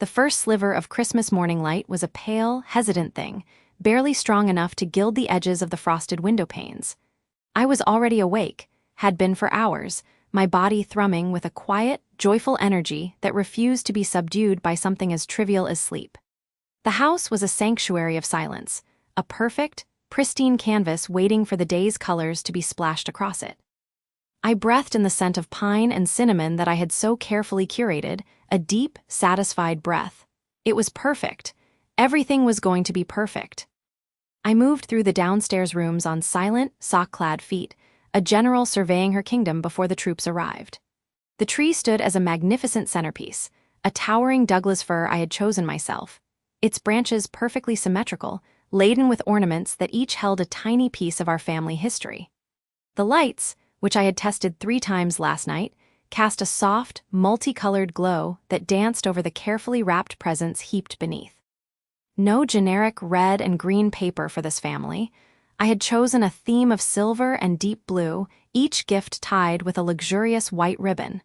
The first sliver of Christmas morning light was a pale, hesitant thing, barely strong enough to gild the edges of the frosted window panes. I was already awake, had been for hours, my body thrumming with a quiet, joyful energy that refused to be subdued by something as trivial as sleep. The house was a sanctuary of silence, a perfect, pristine canvas waiting for the day's colors to be splashed across it. I breathed in the scent of pine and cinnamon that I had so carefully curated, a deep, satisfied breath. It was perfect. Everything was going to be perfect. I moved through the downstairs rooms on silent, sock-clad feet, a general surveying her kingdom before the troops arrived. The tree stood as a magnificent centerpiece, a towering Douglas fir I had chosen myself, its branches perfectly symmetrical, laden with ornaments that each held a tiny piece of our family history. The lights, which I had tested 3 times last night, cast a soft, multicolored glow that danced over the carefully wrapped presents heaped beneath. No generic red and green paper for this family. I had chosen a theme of silver and deep blue, each gift tied with a luxurious white ribbon.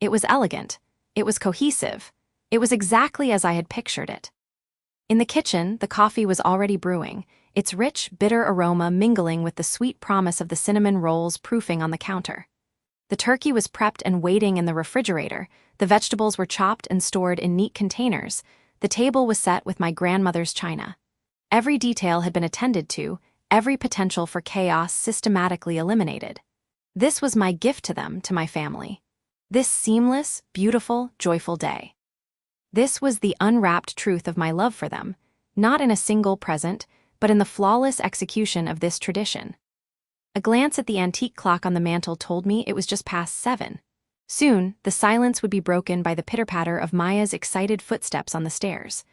It was elegant. It was cohesive. It was exactly as I had pictured it. In the kitchen, the coffee was already brewing, its rich, bitter aroma mingling with the sweet promise of the cinnamon rolls proofing on the counter. The turkey was prepped and waiting in the refrigerator, the vegetables were chopped and stored in neat containers, the table was set with my grandmother's china. Every detail had been attended to, every potential for chaos systematically eliminated. This was my gift to them, to my family. This seamless, beautiful, joyful day. This was the unwrapped truth of my love for them, not in a single present, but in the flawless execution of this tradition. A glance at the antique clock on the mantel told me it was just past 7. Soon, the silence would be broken by the pitter-patter of Maya's excited footsteps on the stairs.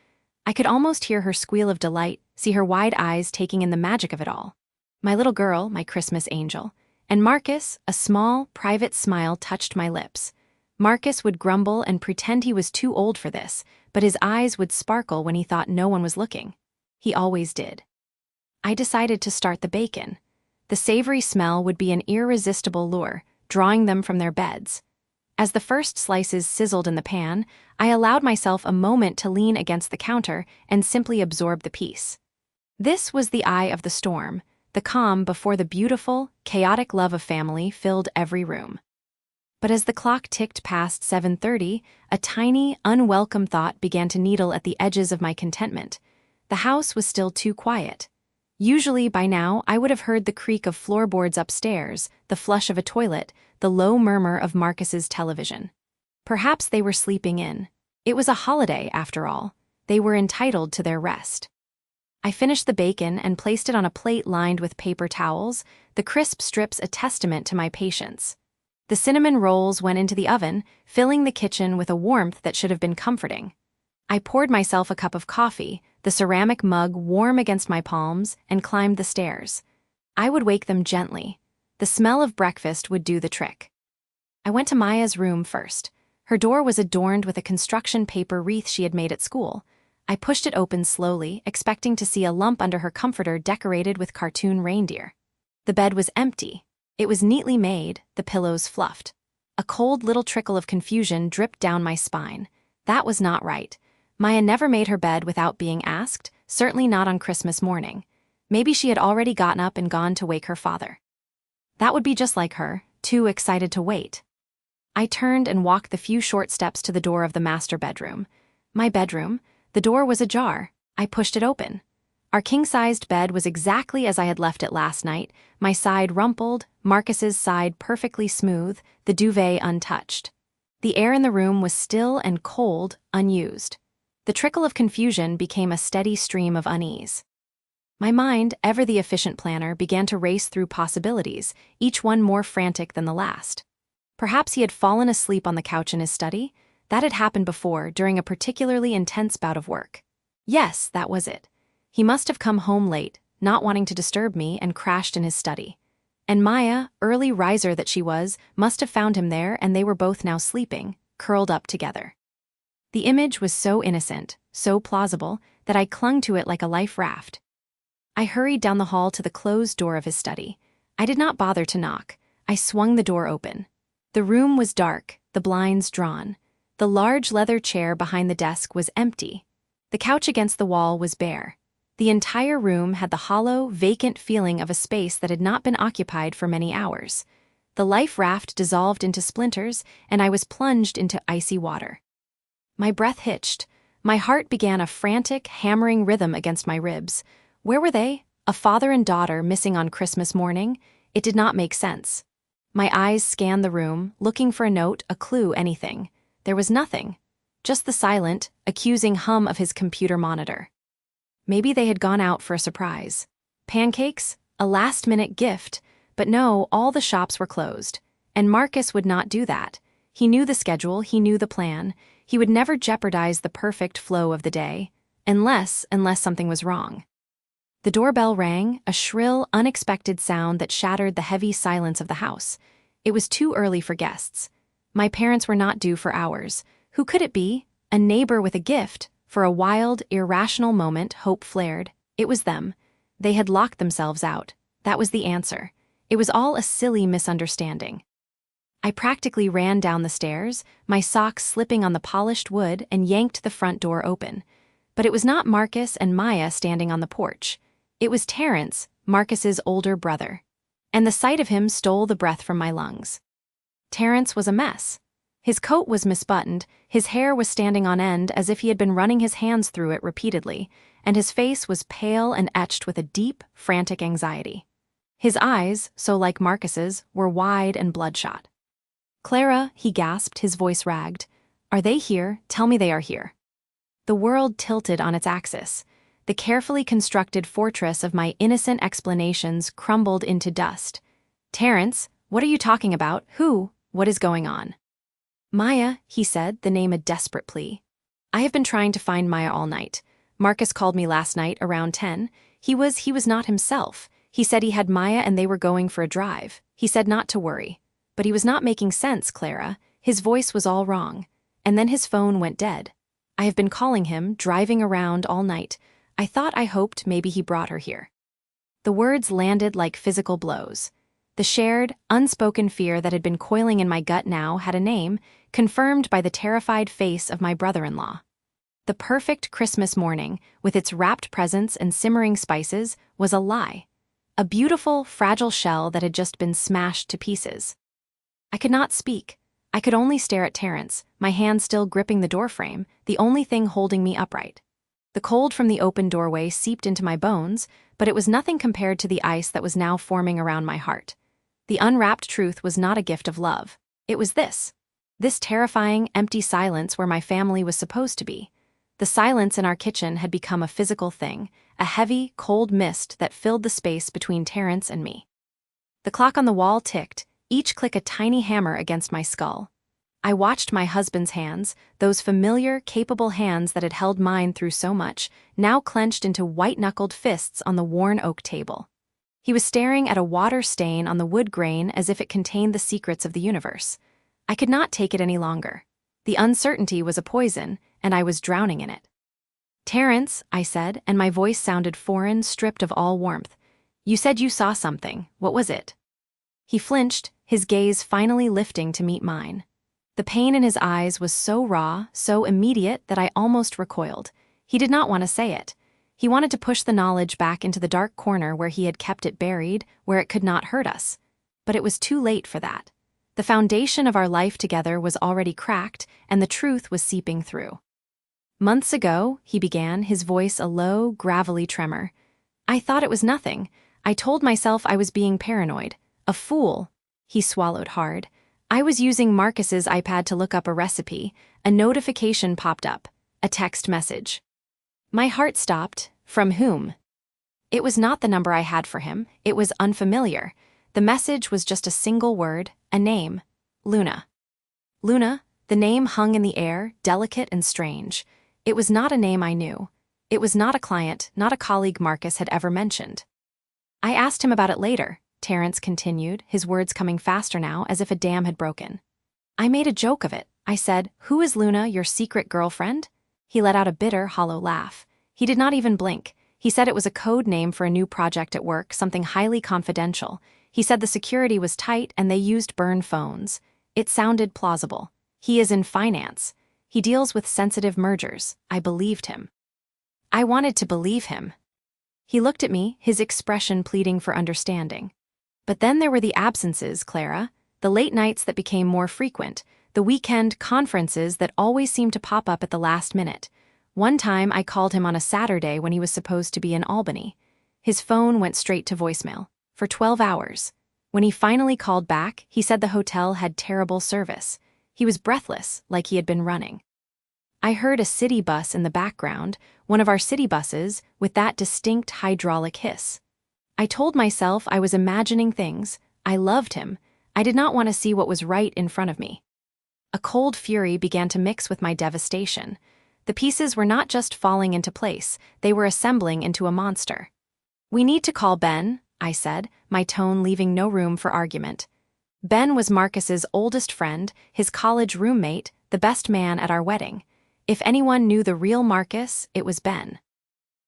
I could almost hear her squeal of delight, see her wide eyes taking in the magic of it all. My little girl, my Christmas angel. And Marcus, a small, private smile touched my lips. Marcus would grumble and pretend he was too old for this, but his eyes would sparkle when he thought no one was looking. He always did. I decided to start the bacon. The savory smell would be an irresistible lure, drawing them from their beds. As the first slices sizzled in the pan, I allowed myself a moment to lean against the counter and simply absorb the peace. This was the eye of the storm, the calm before the beautiful, chaotic love of family filled every room. But as the clock ticked past 7:30, a tiny, unwelcome thought began to needle at the edges of my contentment. The house was still too quiet. Usually, by now, I would have heard the creak of floorboards upstairs, the flush of a toilet, the low murmur of Marcus's television. Perhaps they were sleeping in. It was a holiday, after all. They were entitled to their rest. I finished the bacon and placed it on a plate lined with paper towels, the crisp strips a testament to my patience. The cinnamon rolls went into the oven, filling the kitchen with a warmth that should have been comforting. I poured myself a cup of coffee, the ceramic mug warm against my palms, and climbed the stairs. I would wake them gently. The smell of breakfast would do the trick. I went to Maya's room first. Her door was adorned with a construction paper wreath she had made at school. I pushed it open slowly, expecting to see a lump under her comforter decorated with cartoon reindeer. The bed was empty. It was neatly made, the pillows fluffed. A cold little trickle of confusion dripped down my spine. That was not right. Maya never made her bed without being asked, certainly not on Christmas morning. Maybe she had already gotten up and gone to wake her father. That would be just like her, too excited to wait. I turned and walked the few short steps to the door of the master bedroom. My bedroom. The door was ajar. I pushed it open. Our king-sized bed was exactly as I had left it last night, my side rumpled, Marcus's side perfectly smooth, the duvet untouched. The air in the room was still and cold, unused. The trickle of confusion became a steady stream of unease. My mind, ever the efficient planner, began to race through possibilities, each one more frantic than the last. Perhaps he had fallen asleep on the couch in his study? That had happened before, during a particularly intense bout of work. Yes, that was it. He must have come home late, not wanting to disturb me, and crashed in his study. And Maya, early riser that she was, must have found him there, and they were both now sleeping, curled up together. The image was so innocent, so plausible, that I clung to it like a life raft. I hurried down the hall to the closed door of his study. I did not bother to knock. I swung the door open. The room was dark, the blinds drawn. The large leather chair behind the desk was empty. The couch against the wall was bare. The entire room had the hollow, vacant feeling of a space that had not been occupied for many hours. The life raft dissolved into splinters, and I was plunged into icy water. My breath hitched. My heart began a frantic, hammering rhythm against my ribs. Where were they? A father and daughter missing on Christmas morning? It did not make sense. My eyes scanned the room, looking for a note, a clue, anything. There was nothing. Just the silent, accusing hum of his computer monitor. Maybe they had gone out for a surprise. Pancakes? A last-minute gift. But no, all the shops were closed. And Marcus would not do that. He knew the schedule, he knew the plan. He would never jeopardize the perfect flow of the day. Unless something was wrong. The doorbell rang, a shrill, unexpected sound that shattered the heavy silence of the house. It was too early for guests. My parents were not due for hours. Who could it be? A neighbor with a gift? For a wild, irrational moment, hope flared. It was them. They had locked themselves out. That was the answer. It was all a silly misunderstanding. I practically ran down the stairs, my socks slipping on the polished wood, and yanked the front door open. But it was not Marcus and Maya standing on the porch. It was Terrence, Marcus's older brother. And the sight of him stole the breath from my lungs. Terrence was a mess. His coat was misbuttoned, his hair was standing on end as if he had been running his hands through it repeatedly, and his face was pale and etched with a deep, frantic anxiety. His eyes, so like Marcus's, were wide and bloodshot. "Clara," he gasped, his voice ragged. "Are they here? Tell me they are here." The world tilted on its axis. The carefully constructed fortress of my innocent explanations crumbled into dust. "Terrence, what are you talking about? Who? What is going on?" "Maya," he said, the name a desperate plea. "I have been trying to find Maya all night. Marcus called me last night around 10. He was not himself. He said he had Maya and they were going for a drive. He said not to worry. But he was not making sense, Clara. His voice was all wrong. And then his phone went dead. I have been calling him, driving around all night. I hoped maybe he brought her here." The words landed like physical blows. The shared, unspoken fear that had been coiling in my gut now had a name, confirmed by the terrified face of my brother-in-law. The perfect Christmas morning, with its wrapped presents and simmering spices, was a lie. A beautiful, fragile shell that had just been smashed to pieces. I could not speak. I could only stare at Terrence, my hand still gripping the doorframe, the only thing holding me upright. The cold from the open doorway seeped into my bones, but it was nothing compared to the ice that was now forming around my heart. The unwrapped truth was not a gift of love. It was this. This terrifying, empty silence where my family was supposed to be. The silence in our kitchen had become a physical thing, a heavy, cold mist that filled the space between Terrence and me. The clock on the wall ticked, each click a tiny hammer against my skull. I watched my husband's hands, those familiar, capable hands that had held mine through so much, now clenched into white-knuckled fists on the worn oak table. He was staring at a water stain on the wood grain as if it contained the secrets of the universe. I could not take it any longer. The uncertainty was a poison, and I was drowning in it. "Terrence," I said, and my voice sounded foreign, stripped of all warmth. "You said you saw something. What was it?" He flinched, his gaze finally lifting to meet mine. The pain in his eyes was so raw, so immediate that I almost recoiled. He did not want to say it. He wanted to push the knowledge back into the dark corner where he had kept it buried, where it could not hurt us. But it was too late for that. The foundation of our life together was already cracked, and the truth was seeping through. "Months ago," he began, his voice a low, gravelly tremor. "I thought it was nothing. I told myself I was being paranoid. A fool." He swallowed hard. "I was using Marcus's iPad to look up a recipe. A notification popped up. A text message." My heart stopped. From whom? It was not the number I had for him. It was unfamiliar. The message was just a single word, a name. Luna. Luna, the name hung in the air, delicate and strange. It was not a name I knew. It was not a client, not a colleague Marcus had ever mentioned. "I asked him about it later," Terrence continued, his words coming faster now as if a dam had broken. "I made a joke of it. I said, 'Who is Luna, your secret girlfriend?'" He let out a bitter, hollow laugh. He did not even blink. He said it was a code name for a new project at work, something highly confidential. He said the security was tight and they used burn phones. It sounded plausible. He is in finance. He deals with sensitive mergers. I believed him. I wanted to believe him. He looked at me, his expression pleading for understanding. But then there were the absences, Clara, the late nights that became more frequent, the weekend conferences that always seemed to pop up at the last minute. One time I called him on a Saturday when he was supposed to be in Albany. His phone went straight to voicemail. For 12 hours. When he finally called back, he said the hotel had terrible service. He was breathless, like he had been running. I heard a city bus in the background, one of our city buses, with that distinct hydraulic hiss. I told myself I was imagining things. I loved him. I did not want to see what was right in front of me. A cold fury began to mix with my devastation. The pieces were not just falling into place, they were assembling into a monster. "We need to call Ben," I said, my tone leaving no room for argument. Ben was Marcus's oldest friend, his college roommate, the best man at our wedding. If anyone knew the real Marcus, it was Ben.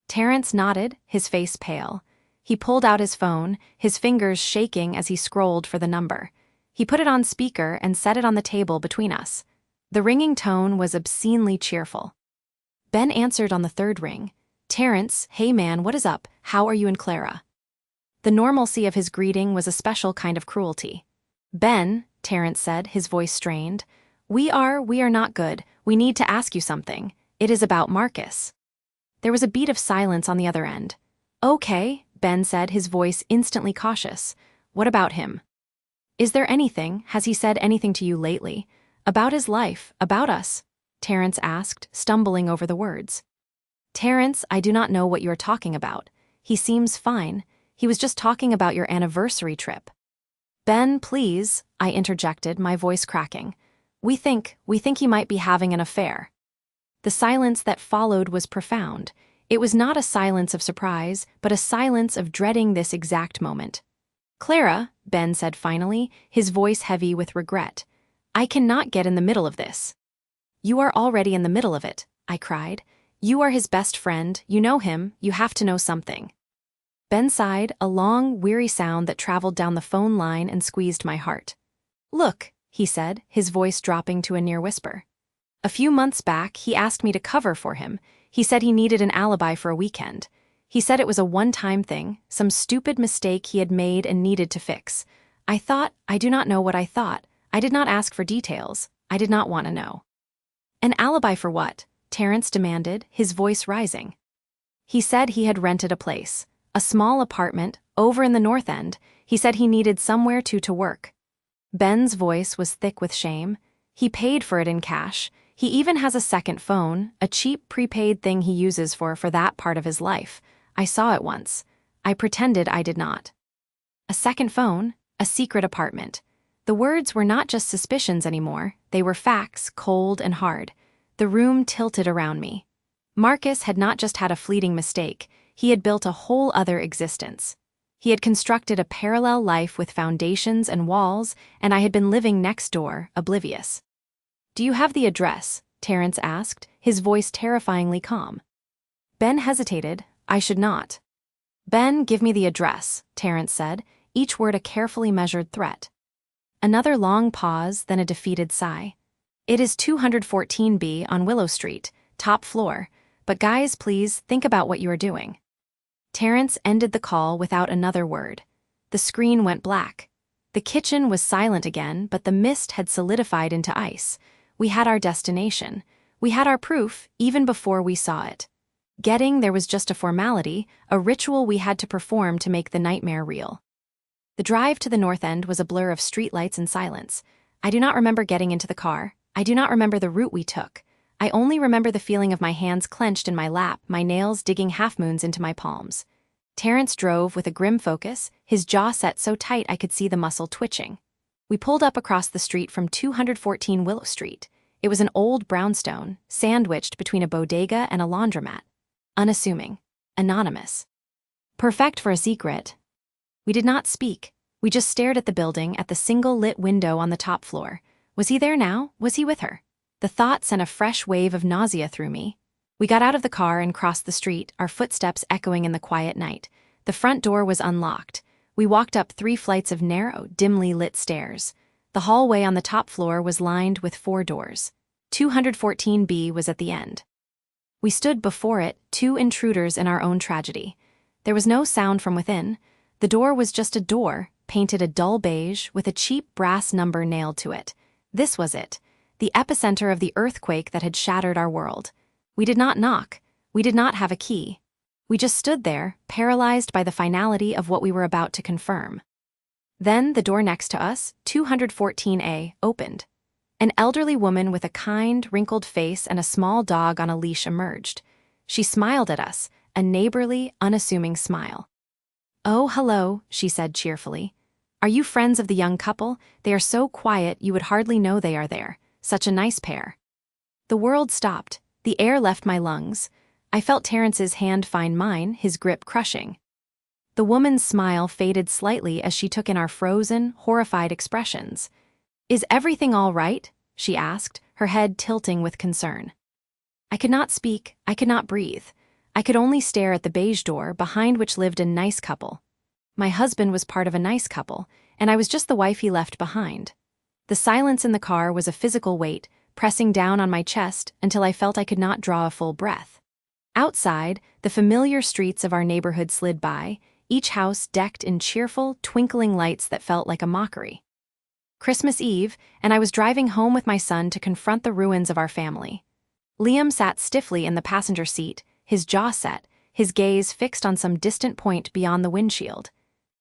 Terrence nodded, his face pale. He pulled out his phone, his fingers shaking as he scrolled for the number. He put it on speaker and set it on the table between us. The ringing tone was obscenely cheerful. Ben answered on the third ring. "Terrence, hey man, what is up? How are you and Clara?" The normalcy of his greeting was a special kind of cruelty. "Ben," Terrence said, his voice strained, we are not good. We need to ask you something. It is about Marcus." There was a beat of silence on the other end. "Okay," Ben said, his voice instantly cautious. "What about him?" "Is there anything? Has he said anything to you lately? About his life, about us?" Terrence asked, stumbling over the words. "Terrence, I do not know what you are talking about. He seems fine. He was just talking about your anniversary trip." "Ben, please," I interjected, my voice cracking. We think he might be having an affair." The silence that followed was profound. It was not a silence of surprise, but a silence of dreading this exact moment. "Clara," Ben said finally, his voice heavy with regret, "I cannot get in the middle of this." "You are already in the middle of it," I cried. "You are his best friend, you know him, you have to know something." Ben sighed, a long, weary sound that traveled down the phone line and squeezed my heart. "Look," he said, his voice dropping to a near whisper. "A few months back, he asked me to cover for him. He said he needed an alibi for a weekend. He said it was a one-time thing, some stupid mistake he had made and needed to fix. I do not know what I thought. I did not ask for details. I did not want to know." "An alibi for what?" Terrence demanded, his voice rising. "He said he had rented a place. A small apartment, over in the North End. He said he needed somewhere to work." Ben's voice was thick with shame. "He paid for it in cash. He even has a second phone, a cheap prepaid thing he uses for that part of his life. I saw it once. I pretended I did not." A second phone, a secret apartment. The words were not just suspicions anymore, they were facts, cold and hard. The room tilted around me. Marcus had not just had a fleeting mistake, he had built a whole other existence. He had constructed a parallel life with foundations and walls, and I had been living next door, oblivious. "Do you have the address?" Terrence asked, his voice terrifyingly calm. Ben hesitated. "I should not." "Ben, give me the address," Terrence said, each word a carefully measured threat. Another long pause, then a defeated sigh. "It is 214B on Willow Street, top floor, but guys, please, think about what you are doing." Terrence ended the call without another word. The screen went black. The kitchen was silent again, but the mist had solidified into ice. We had our destination. We had our proof, even before we saw it. Getting there was just a formality, a ritual we had to perform to make the nightmare real. The drive to the North End was a blur of streetlights and silence. I do not remember getting into the car. I do not remember the route we took. I only remember the feeling of my hands clenched in my lap, my nails digging half-moons into my palms. Terrence drove with a grim focus, his jaw set so tight I could see the muscle twitching. We pulled up across the street from 214 Willow Street. It was an old brownstone, sandwiched between a bodega and a laundromat. Unassuming. Anonymous. Perfect for a secret. We did not speak. We just stared at the building, at the single lit window on the top floor. Was he there now? Was he with her? The thought sent a fresh wave of nausea through me. We got out of the car and crossed the street, our footsteps echoing in the quiet night. The front door was unlocked. We walked up 3 flights of narrow, dimly lit stairs. The hallway on the top floor was lined with 4 doors. 214B was at the end. We stood before it, two intruders in our own tragedy. There was no sound from within. The door was just a door, painted a dull beige, with a cheap brass number nailed to it. This was it, the epicenter of the earthquake that had shattered our world. We did not knock. We did not have a key. We just stood there, paralyzed by the finality of what we were about to confirm. Then the door next to us, 214A, opened. An elderly woman with a kind, wrinkled face and a small dog on a leash emerged. She smiled at us, a neighborly, unassuming smile. "Oh, hello," she said cheerfully. "Are you friends of the young couple? They are so quiet you would hardly know they are there. Such a nice pair." The world stopped. The air left my lungs. I felt Terrence's hand find mine, his grip crushing. The woman's smile faded slightly as she took in our frozen, horrified expressions. "Is everything all right?" she asked, her head tilting with concern. I could not speak, I could not breathe. I could only stare at the beige door behind which lived a nice couple. My husband was part of a nice couple, and I was just the wife he left behind. The silence in the car was a physical weight, pressing down on my chest until I felt I could not draw a full breath. Outside, the familiar streets of our neighborhood slid by, each house decked in cheerful, twinkling lights that felt like a mockery. Christmas Eve, and I was driving home with my son to confront the ruins of our family. Liam sat stiffly in the passenger seat, his jaw set, his gaze fixed on some distant point beyond the windshield.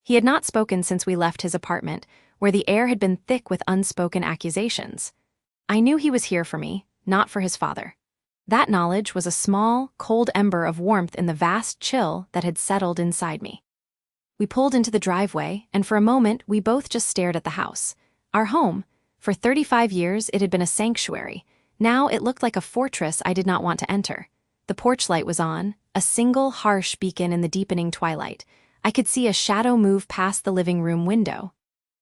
He had not spoken since we left his apartment, where the air had been thick with unspoken accusations. I knew he was here for me, not for his father. That knowledge was a small, cold ember of warmth in the vast chill that had settled inside me. We pulled into the driveway, and for a moment we both just stared at the house. Our home. For 35 years it had been a sanctuary. Now it looked like a fortress I did not want to enter. The porch light was on, a single harsh beacon in the deepening twilight. I could see a shadow move past the living room window.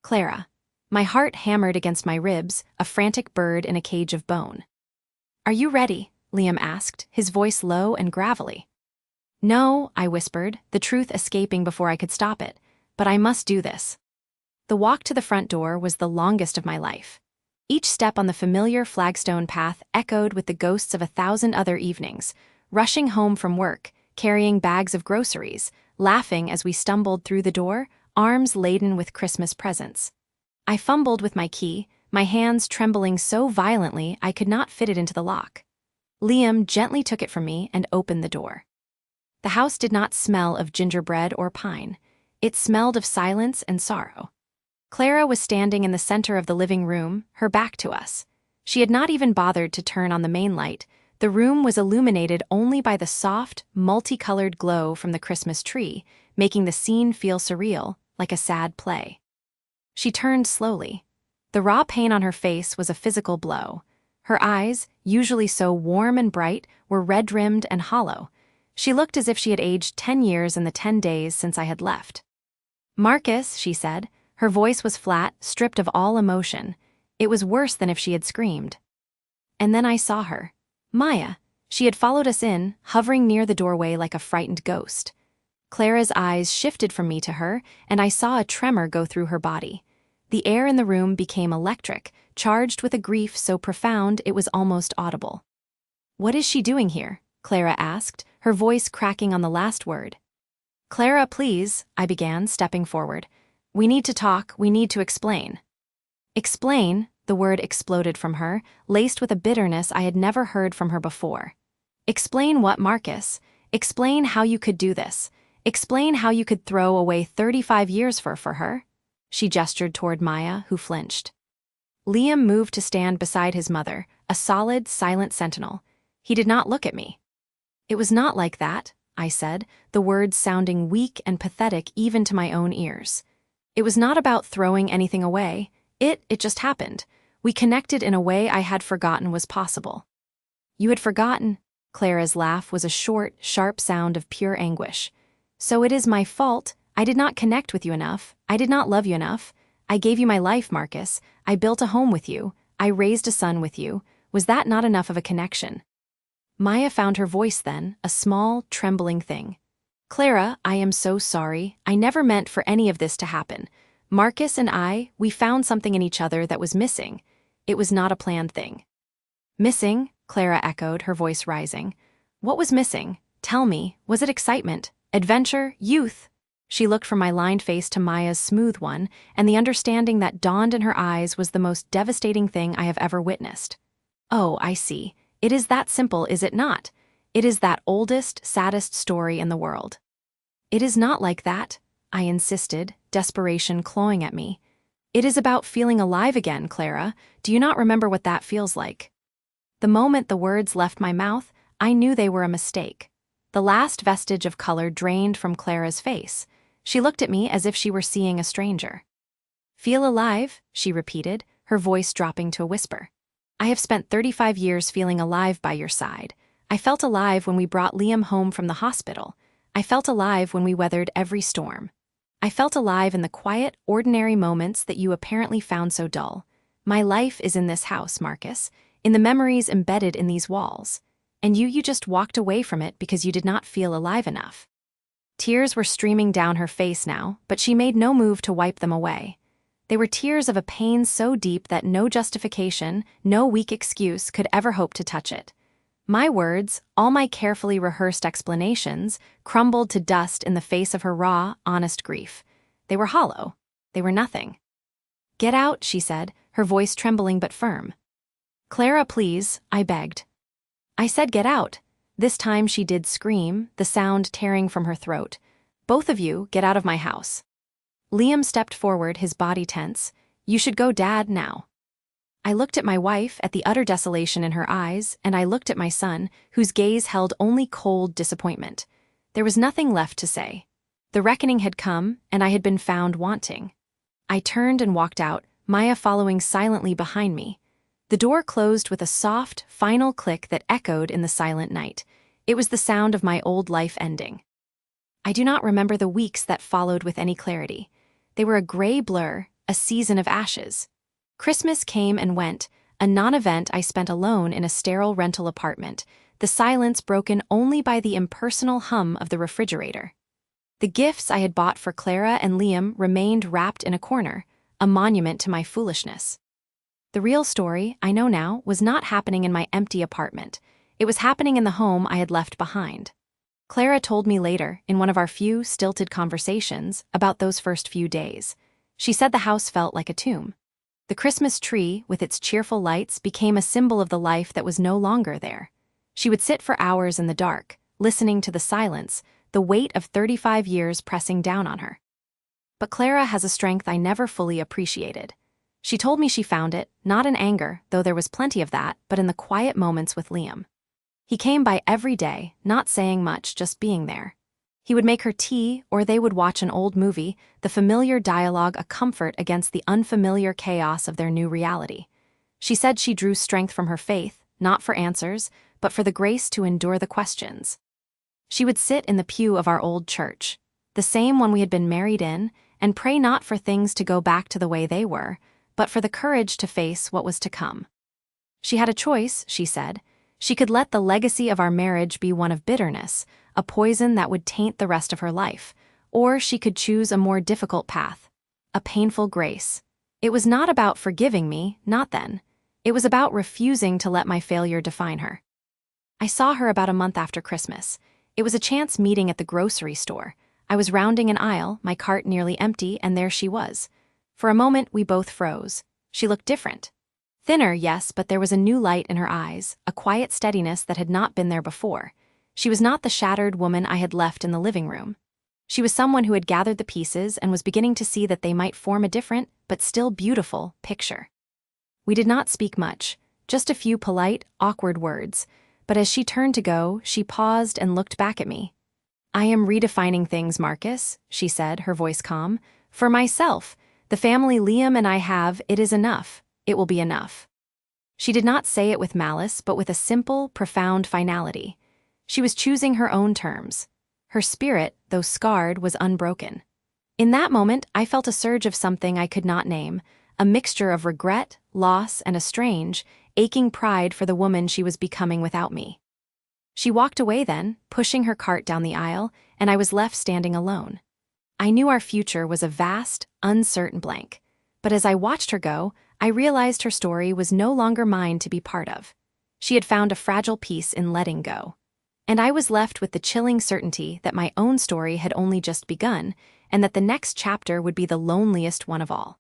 Clara. My heart hammered against my ribs, a frantic bird in a cage of bone. "Are you ready?" Liam asked, his voice low and gravelly. "No," I whispered, the truth escaping before I could stop it. "But I must do this." The walk to the front door was the longest of my life. Each step on the familiar flagstone path echoed with the ghosts of 1,000 other evenings, rushing home from work, carrying bags of groceries, laughing as we stumbled through the door, arms laden with Christmas presents. I fumbled with my key, my hands trembling so violently I could not fit it into the lock. Liam gently took it from me and opened the door. The house did not smell of gingerbread or pine. It smelled of silence and sorrow. Clara was standing in the center of the living room, her back to us. She had not even bothered to turn on the main light. The room was illuminated only by the soft, multicolored glow from the Christmas tree, making the scene feel surreal, like a sad play. She turned slowly. The raw pain on her face was a physical blow. Her eyes, usually so warm and bright, were red-rimmed and hollow. She looked as if she had aged 10 years in the 10 days since I had left. "Marcus," she said. Her voice was flat, stripped of all emotion. It was worse than if she had screamed. And then I saw her. Maya. She had followed us in, hovering near the doorway like a frightened ghost. Clara's eyes shifted from me to her, and I saw a tremor go through her body. The air in the room became electric, charged with a grief so profound it was almost audible. "What is she doing here?" Clara asked, her voice cracking on the last word. "Clara, please," I began, stepping forward. "We need to talk, we need to explain." "Explain," the word exploded from her, laced with a bitterness I had never heard from her before. "Explain what, Marcus? Explain how you could do this. Explain how you could throw away 35 years for her." She gestured toward Maya, who flinched. Liam moved to stand beside his mother, a solid, silent sentinel. He did not look at me. "It was not like that," I said, the words sounding weak and pathetic even to my own ears. "It was not about throwing anything away. It just happened. We connected in a way I had forgotten was possible." "You had forgotten?" Clara's laugh was a short, sharp sound of pure anguish. "So it is my fault. I did not connect with you enough. I did not love you enough. I gave you my life, Marcus. I built a home with you. I raised a son with you. Was that not enough of a connection?" Maya found her voice then, a small, trembling thing. "Clara, I am so sorry. I never meant for any of this to happen. Marcus and I, we found something in each other that was missing. It was not a planned thing." Missing? Clara echoed, her voice rising. What was missing? Tell me, was it excitement, adventure, youth? She looked from my lined face to Maya's smooth one, and the understanding that dawned in her eyes was the most devastating thing I have ever witnessed. Oh, I see. It is that simple, is it not? It is that oldest, saddest story in the world. It is not like that, I insisted, desperation clawing at me. It is about feeling alive again, Clara. Do you not remember what that feels like? The moment the words left my mouth, I knew they were a mistake. The last vestige of color drained from Clara's face. She looked at me as if she were seeing a stranger. Feel alive, she repeated, her voice dropping to a whisper. I have spent 35 years feeling alive by your side. I felt alive when we brought Liam home from the hospital. I felt alive when we weathered every storm. I felt alive in the quiet, ordinary moments that you apparently found so dull. My life is in this house, Marcus, in the memories embedded in these walls. And you just walked away from it because you did not feel alive enough. Tears were streaming down her face now, but she made no move to wipe them away. They were tears of a pain so deep that no justification, no weak excuse could ever hope to touch it. My words, all my carefully rehearsed explanations, crumbled to dust in the face of her raw, honest grief. They were hollow. They were nothing. Get out, she said, her voice trembling but firm. Clara, please, I begged. I said get out. This time she did scream, the sound tearing from her throat. Both of you, get out of my house. Liam stepped forward, his body tense. You should go, Dad, now. I looked at my wife, at the utter desolation in her eyes, and I looked at my son, whose gaze held only cold disappointment. There was nothing left to say. The reckoning had come, and I had been found wanting. I turned and walked out, Maya following silently behind me. The door closed with a soft, final click that echoed in the silent night. It was the sound of my old life ending. I do not remember the weeks that followed with any clarity. They were a gray blur, a season of ashes. Christmas came and went, a non-event I spent alone in a sterile rental apartment, the silence broken only by the impersonal hum of the refrigerator. The gifts I had bought for Clara and Liam remained wrapped in a corner, a monument to my foolishness. The real story, I know now, was not happening in my empty apartment. It was happening in the home I had left behind. Clara told me later, in one of our few stilted conversations, about those first few days. She said the house felt like a tomb. The Christmas tree, with its cheerful lights, became a symbol of the life that was no longer there. She would sit for hours in the dark, listening to the silence, the weight of 35 years pressing down on her. But Clara has a strength I never fully appreciated. She told me she found it, not in anger, though there was plenty of that, but in the quiet moments with Liam. He came by every day, not saying much, just being there. He would make her tea, or they would watch an old movie, the familiar dialogue a comfort against the unfamiliar chaos of their new reality. She said she drew strength from her faith, not for answers, but for the grace to endure the questions. She would sit in the pew of our old church, the same one we had been married in, and pray not for things to go back to the way they were, but for the courage to face what was to come. She had a choice, she said. She could let the legacy of our marriage be one of bitterness, a poison that would taint the rest of her life, or she could choose a more difficult path, a painful grace. It was not about forgiving me, not then. It was about refusing to let my failure define her. I saw her about a month after Christmas. It was a chance meeting at the grocery store. I was rounding an aisle, my cart nearly empty, and there she was. For a moment, we both froze. She looked different. Thinner, yes, but there was a new light in her eyes, a quiet steadiness that had not been there before. She was not the shattered woman I had left in the living room. She was someone who had gathered the pieces and was beginning to see that they might form a different, but still beautiful, picture. We did not speak much, just a few polite, awkward words, but as she turned to go, she paused and looked back at me. I am redefining things, Marcus, she said, her voice calm. For myself. The family Liam and I have, it is enough. It will be enough. She did not say it with malice, but with a simple, profound finality. She was choosing her own terms. Her spirit, though scarred, was unbroken. In that moment, I felt a surge of something I could not name, a mixture of regret, loss, and a strange, aching pride for the woman she was becoming without me. She walked away then, pushing her cart down the aisle, and I was left standing alone. I knew our future was a vast, uncertain blank, but as I watched her go, I realized her story was no longer mine to be part of. She had found a fragile peace in letting go. And I was left with the chilling certainty that my own story had only just begun, and that the next chapter would be the loneliest one of all.